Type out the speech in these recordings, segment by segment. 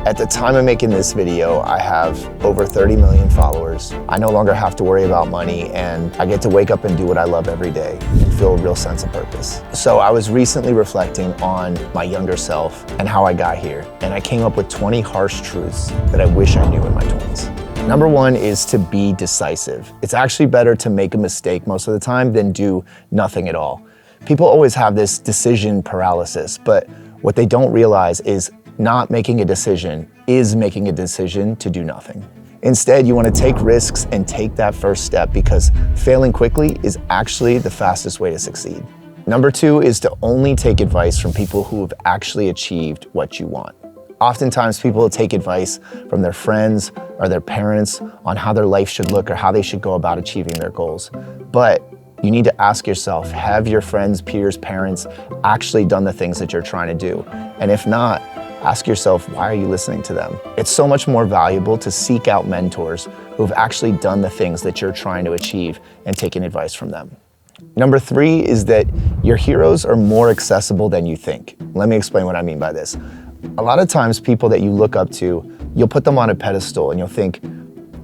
At the time of making this video, I have over 30 million followers. I no longer have to worry about money, and I get to wake up and do what I love every day and feel a real sense of purpose. So I was recently reflecting on my younger self and how I got here, and I came up with 20 harsh truths that I wish I knew in my 20s. Number one is to be decisive. It's actually better to make a mistake most of the time than do nothing at all. People always have this decision paralysis, but what they don't realize is not making a decision is making a decision to do nothing. Instead, you want to take risks and take that first step, because failing quickly is actually the fastest way to succeed. Number two is to only take advice from people who have actually achieved what you want. Oftentimes people will take advice from their friends or their parents on how their life should look or how they should go about achieving their goals. But you need to ask yourself, have your friends, peers, parents actually done the things that you're trying to do? And if not, ask yourself, why are you listening to them? It's so much more valuable to seek out mentors who've actually done the things that you're trying to achieve and taking advice from them. Number three is that your heroes are more accessible than you think. Let me explain what I mean by this. A lot of times people that you look up to, you'll put them on a pedestal and you'll think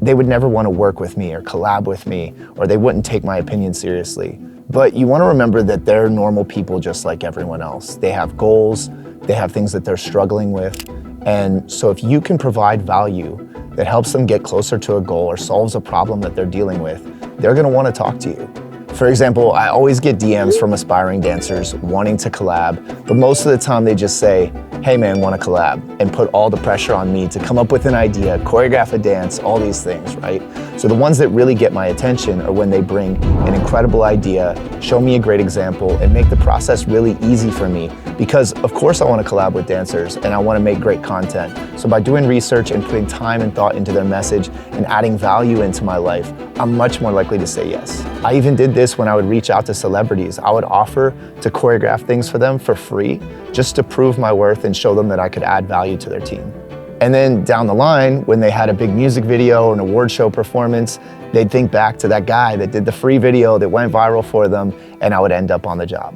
they would never want to work with me or collab with me, or they wouldn't take my opinion seriously. But you want to remember that they're normal people just like everyone else. They have goals, they have things that they're struggling with. And so if you can provide value that helps them get closer to a goal or solves a problem that they're dealing with, they're going to want to talk to you. For example, I always get DMs from aspiring dancers wanting to collab, but most of the time they just say, hey man, want to collab, and put all the pressure on me to come up with an idea, choreograph a dance, all these things, right? So the ones that really get my attention are when they bring an incredible idea, show me a great example, and make the process really easy for me, because of course I want to collab with dancers and I want to make great content. So by doing research and putting time and thought into their message and adding value into my life, I'm much more likely to say yes. I even did this when I would reach out to celebrities. I would offer to choreograph things for them for free, just to prove my worth and show them that I could add value to their team. And then down the line, when they had a big music video or an award show performance, they'd think back to that guy that did the free video that went viral for them, and I would end up on the job.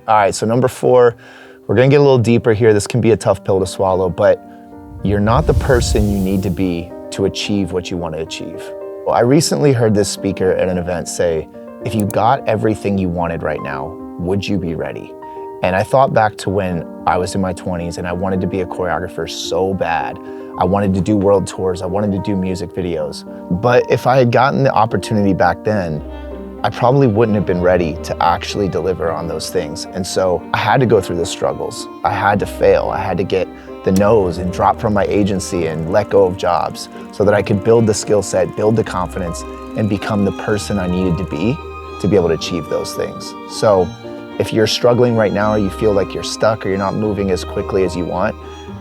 All right, so number four, we're gonna get a little deeper here. This can be a tough pill to swallow, but you're not the person you need to be to achieve what you want to achieve. Well, I recently heard this speaker at an event say, if you got everything you wanted right now, would you be ready? And I thought back to when I was in my 20s and I wanted to be a choreographer so bad. I wanted to do world tours, I wanted to do music videos. But if I had gotten the opportunity back then, I probably wouldn't have been ready to actually deliver on those things. And so I had to go through the struggles. I had to fail. I had to get the no's and drop from my agency and let go of jobs so that I could build the skill set, build the confidence, and become the person I needed to be able to achieve those things. So if you're struggling right now, or you feel like you're stuck or you're not moving as quickly as you want,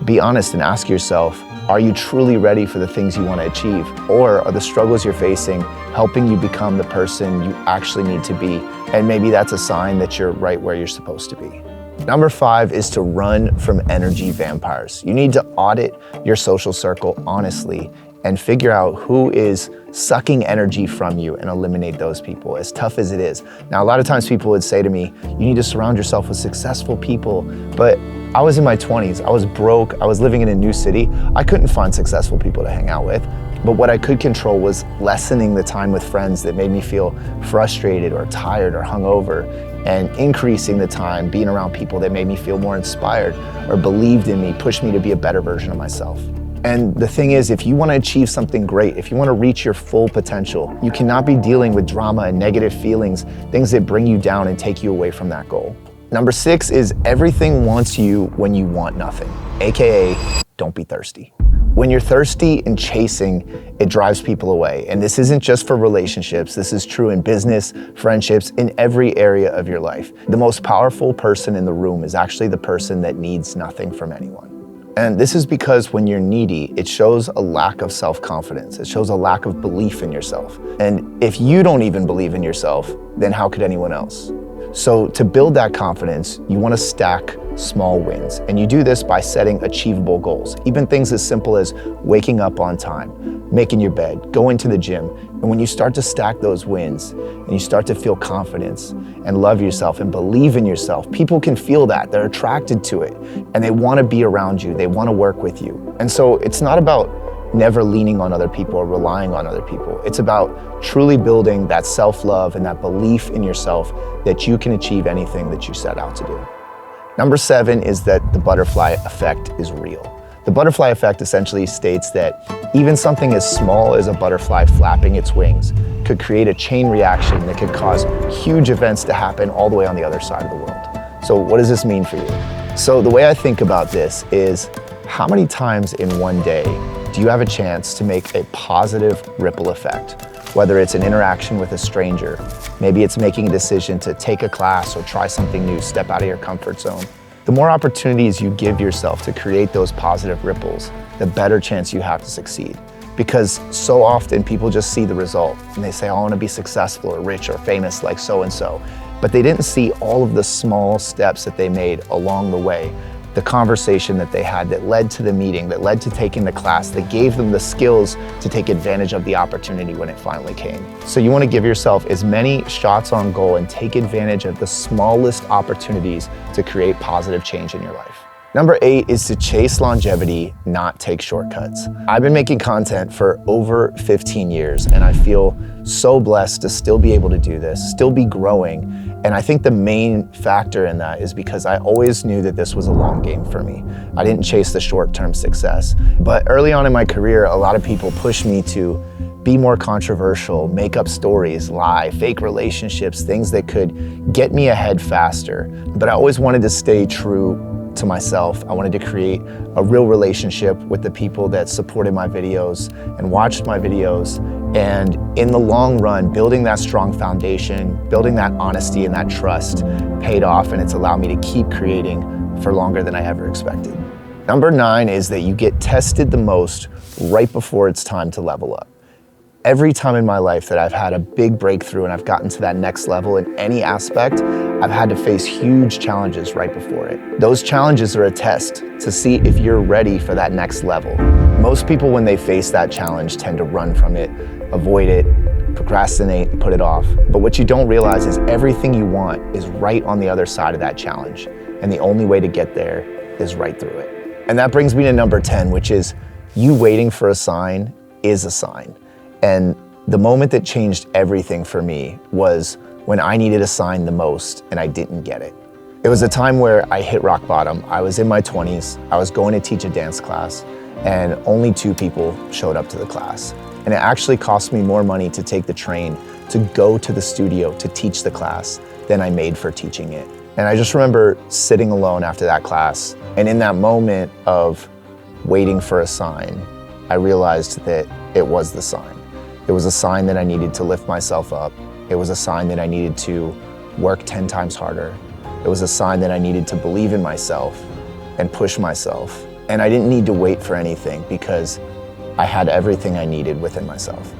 be honest and ask yourself, are you truly ready for the things you want to achieve? Or are the struggles you're facing helping you become the person you actually need to be? And maybe that's a sign that you're right where you're supposed to be. Number five is to run from energy vampires. You need to audit your social circle honestly and figure out who is sucking energy from you and eliminate those people, as tough as it is. Now, a lot of times people would say to me, you need to surround yourself with successful people, but I was in my 20s, I was broke, I was living in a new city. I couldn't find successful people to hang out with, but what I could control was lessening the time with friends that made me feel frustrated or tired or hungover, and increasing the time being around people that made me feel more inspired or believed in me, pushed me to be a better version of myself. And the thing is, if you want to achieve something great, if you want to reach your full potential, you cannot be dealing with drama and negative feelings, things that bring you down and take you away from that goal. Number six is everything wants you when you want nothing, AKA don't be thirsty. When you're thirsty and chasing, it drives people away. And this isn't just for relationships. This is true in business, friendships, in every area of your life. The most powerful person in the room is actually the person that needs nothing from anyone. And this is because when you're needy, it shows a lack of self-confidence. It shows a lack of belief in yourself. And if you don't even believe in yourself, then how could anyone else? So to build that confidence, you want to stack small wins. And you do this by setting achievable goals, even things as simple as waking up on time, making your bed, going to the gym. And when you start to stack those wins and you start to feel confidence and love yourself and believe in yourself, people can feel that. They're attracted to it and they want to be around you. They want to work with you. And so it's not about never leaning on other people or relying on other people. It's about truly building that self-love and that belief in yourself that you can achieve anything that you set out to do. Number 7 is that the butterfly effect is real. The butterfly effect essentially states that even something as small as a butterfly flapping its wings could create a chain reaction that could cause huge events to happen all the way on the other side of the world. So what does this mean for you? So the way I think about this is, how many times in one day do you have a chance to make a positive ripple effect? Whether it's an interaction with a stranger, maybe it's making a decision to take a class or try something new, step out of your comfort zone. The more opportunities you give yourself to create those positive ripples, the better chance you have to succeed. Because so often people just see the result and they say, I want to be successful or rich or famous like so-and-so. But they didn't see all of the small steps that they made along the way. The conversation that they had that led to the meeting, that led to taking the class, that gave them the skills to take advantage of the opportunity when it finally came. So you want to give yourself as many shots on goal and take advantage of the smallest opportunities to create positive change in your life. Number 8 is to chase longevity, not take shortcuts. I've been making content for over 15 years and I feel so blessed to still be able to do this, still be growing. And I think the main factor in that is because I always knew that this was a long game for me. I didn't chase the short-term success. But early on in my career, a lot of people pushed me to be more controversial, make up stories, lie, fake relationships, things that could get me ahead faster. But I always wanted to stay true to myself. I wanted to create a real relationship with the people that supported my videos and watched my videos. And in the long run, building that strong foundation, building that honesty and that trust paid off, and it's allowed me to keep creating for longer than I ever expected. Number 9 is that you get tested the most right before it's time to level up. Every time in my life that I've had a big breakthrough and I've gotten to that next level in any aspect, I've had to face huge challenges right before it. Those challenges are a test to see if you're ready for that next level. Most people, when they face that challenge, tend to run from it, avoid it, procrastinate, put it off. But what you don't realize is everything you want is right on the other side of that challenge. And the only way to get there is right through it. And that brings me to number 10, which is you waiting for a sign is a sign. And the moment that changed everything for me was when I needed a sign the most and I didn't get it. It was a time where I hit rock bottom. I was in my 20s. I was going to teach a dance class and only 2 people showed up to the class. And it actually cost me more money to take the train to go to the studio to teach the class than I made for teaching it. And I just remember sitting alone after that class. And in that moment of waiting for a sign, I realized that it was the sign. It was a sign that I needed to lift myself up. It was a sign that I needed to work 10 times harder. It was a sign that I needed to believe in myself and push myself. And I didn't need to wait for anything because I had everything I needed within myself.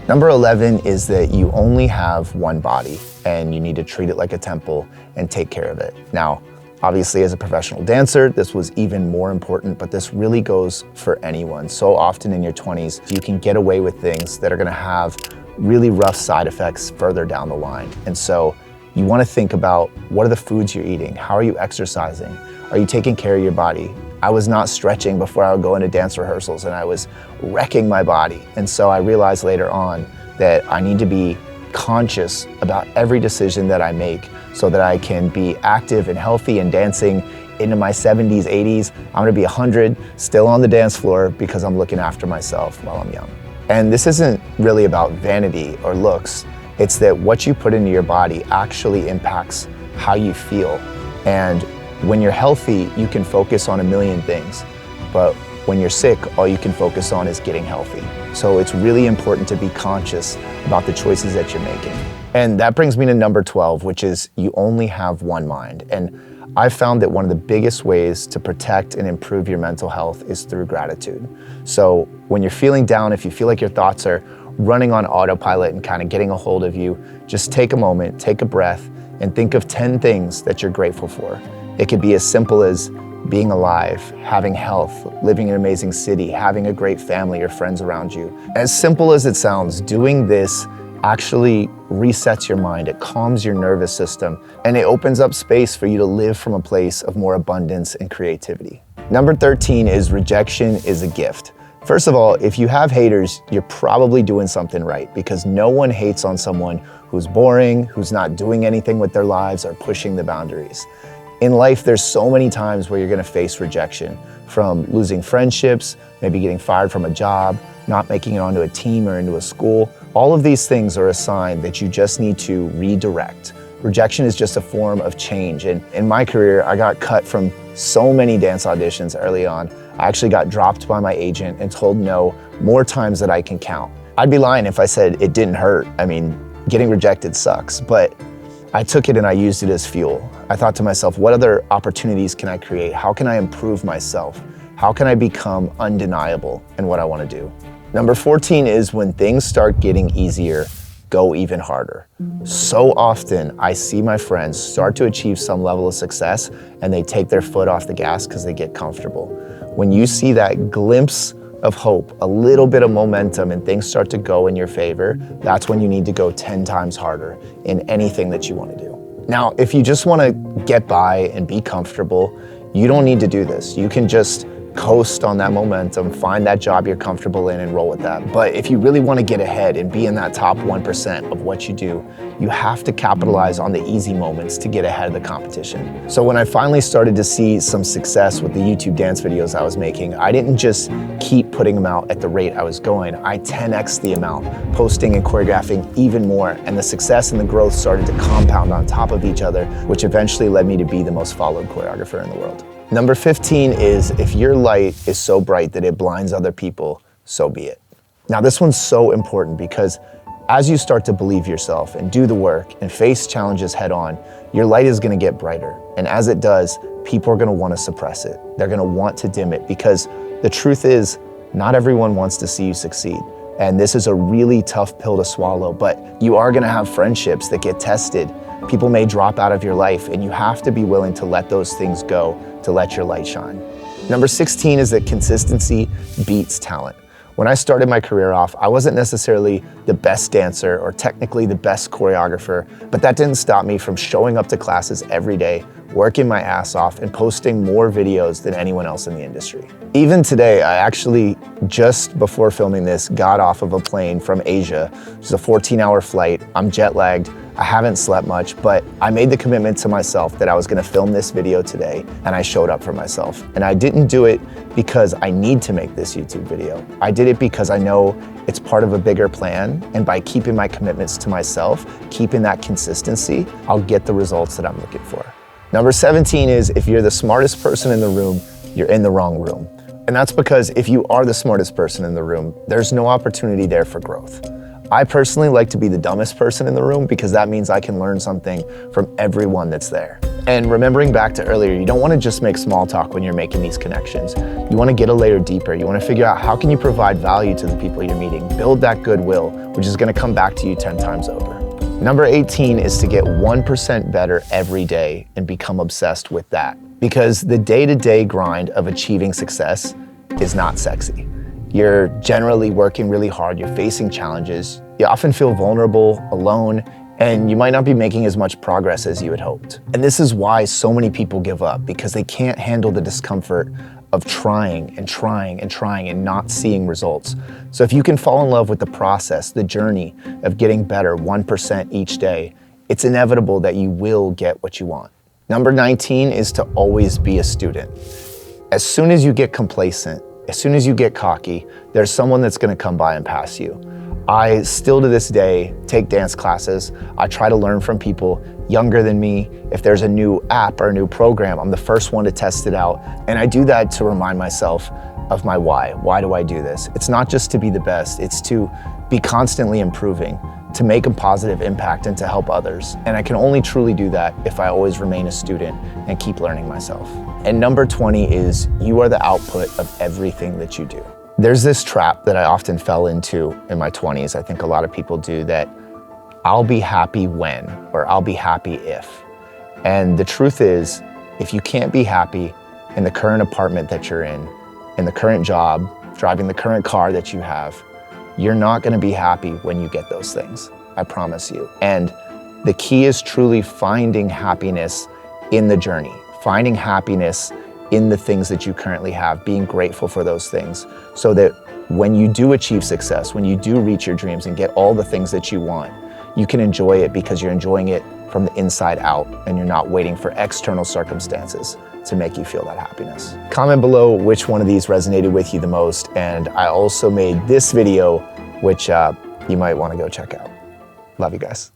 Number 11 is that you only have one body and you need to treat it like a temple and take care of it. Now, obviously, as a professional dancer, this was even more important, but this really goes for anyone. So often in your 20s, you can get away with things that are gonna have really rough side effects further down the line. And so you wanna think about, what are the foods you're eating? How are you exercising? Are you taking care of your body? I was not stretching before I would go into dance rehearsals and I was wrecking my body. And so I realized later on that I need to be conscious about every decision that I make so that I can be active and healthy and dancing into my 70s, 80s. I'm gonna be 100, still on the dance floor because I'm looking after myself while I'm young. And this isn't really about vanity or looks. It's that what you put into your body actually impacts how you feel. And when you're healthy, you can focus on a million things. But when you're sick, all you can focus on is getting healthy. So it's really important to be conscious about the choices that you're making. And that brings me to number 12, which is you only have one mind. And I've found that one of the biggest ways to protect and improve your mental health is through gratitude. So when you're feeling down, if you feel like your thoughts are running on autopilot and kind of getting a hold of you, just take a moment, take a breath, and think of 10 things that you're grateful for. It could be as simple as being alive, having health, living in an amazing city, having a great family or friends around you. As simple as it sounds, doing this actually resets your mind, it calms your nervous system, and it opens up space for you to live from a place of more abundance and creativity. Number 13 is rejection is a gift. First of all, if you have haters, you're probably doing something right, because no one hates on someone who's boring, who's not doing anything with their lives or pushing the boundaries. In life, there's so many times where you're gonna face rejection, from losing friendships, maybe getting fired from a job, not making it onto a team or into a school. All of these things are a sign that you just need to redirect. Rejection is just a form of change. And in my career, I got cut from so many dance auditions early on. I actually got dropped by my agent and told no more times than I can count. I'd be lying if I said it didn't hurt. I mean, getting rejected sucks, but I took it and I used it as fuel. I thought to myself, what other opportunities can I create? How can I improve myself? How can I become undeniable in what I want to do? Number 14 is when things start getting easier, go even harder. So often I see my friends start to achieve some level of success and they take their foot off the gas because they get comfortable. When you see that glimpse of hope, a little bit of momentum, and things start to go in your favor, that's when you need to go 10 times harder in anything that you want to do. Now, if you just want to get by and be comfortable, you don't need to do this. You can just coast on that momentum, find that job you're comfortable in and roll with that. But if you really want to get ahead and be in that top 1% of what you do, you have to capitalize on the easy moments to get ahead of the competition. So when I finally started to see some success with the YouTube dance videos I was making, I didn't just keep putting them out at the rate I was going. I 10x'd the amount, posting and choreographing even more, and the success and the growth started to compound on top of each other, which eventually led me to be the most followed choreographer in the world. Number 15 is if your light is so bright that it blinds other people, so be it. Now this one's so important because as you start to believe yourself and do the work and face challenges head on, your light is gonna get brighter. And as it does, people are gonna wanna suppress it. They're gonna want to dim it because the truth is, not everyone wants to see you succeed. And this is a really tough pill to swallow, but you are gonna have friendships that get tested. People may drop out of your life and you have to be willing to let those things go to let your light shine. Number 16 is that consistency beats talent. When I started my career off, I wasn't necessarily the best dancer or technically the best choreographer, but that didn't stop me from showing up to classes every day, working my ass off, and posting more videos than anyone else in the industry. Even today, I actually, just before filming this, got off of a plane from Asia. It was a 14-hour flight. I'm jet lagged. I haven't slept much, but I made the commitment to myself that I was gonna film this video today, and I showed up for myself. And I didn't do it because I need to make this YouTube video. I did it because I know it's part of a bigger plan, and by keeping my commitments to myself, keeping that consistency, I'll get the results that I'm looking for. Number 17 is if you're the smartest person in the room, you're in the wrong room. And that's because if you are the smartest person in the room, there's no opportunity there for growth. I personally like to be the dumbest person in the room because that means I can learn something from everyone that's there. And remembering back to earlier, you don't want to just make small talk when you're making these connections. You want to get a layer deeper. You want to figure out how can you provide value to the people you're meeting, build that goodwill, which is going to come back to you 10 times over. Number 18 is to get 1% better every day and become obsessed with that. Because the day-to-day grind of achieving success is not sexy. You're generally working really hard, you're facing challenges, you often feel vulnerable, alone, and you might not be making as much progress as you had hoped. And this is why so many people give up, because they can't handle the discomfort of trying and trying and trying and not seeing results. So if you can fall in love with the process, the journey of getting better 1% each day, it's inevitable that you will get what you want. Number 19 is to always be a student. As soon as you get complacent, as soon as you get cocky, there's someone that's gonna come by and pass you. I still to this day take dance classes. I try to learn from people younger than me. If there's a new app or a new program, I'm the first one to test it out. And I do that to remind myself of my why. Why do I do this? It's not just to be the best, it's to be constantly improving, to make a positive impact and to help others. And I can only truly do that if I always remain a student and keep learning myself. And number 20 is you are the output of everything that you do. There's this trap that I often fell into in my 20s. I think a lot of people do that. I'll be happy when, or I'll be happy if. And the truth is, if you can't be happy in the current apartment that you're in the current job, driving the current car that you have, you're not gonna be happy when you get those things, I promise you. And the key is truly finding happiness in the journey, finding happiness in the things that you currently have, being grateful for those things, so that when you do achieve success, when you do reach your dreams and get all the things that you want, you can enjoy it because you're enjoying it from the inside out and you're not waiting for external circumstances to make you feel that happiness. Comment below which one of these resonated with you the most, and I also made this video, which you might want to go check out. Love you guys.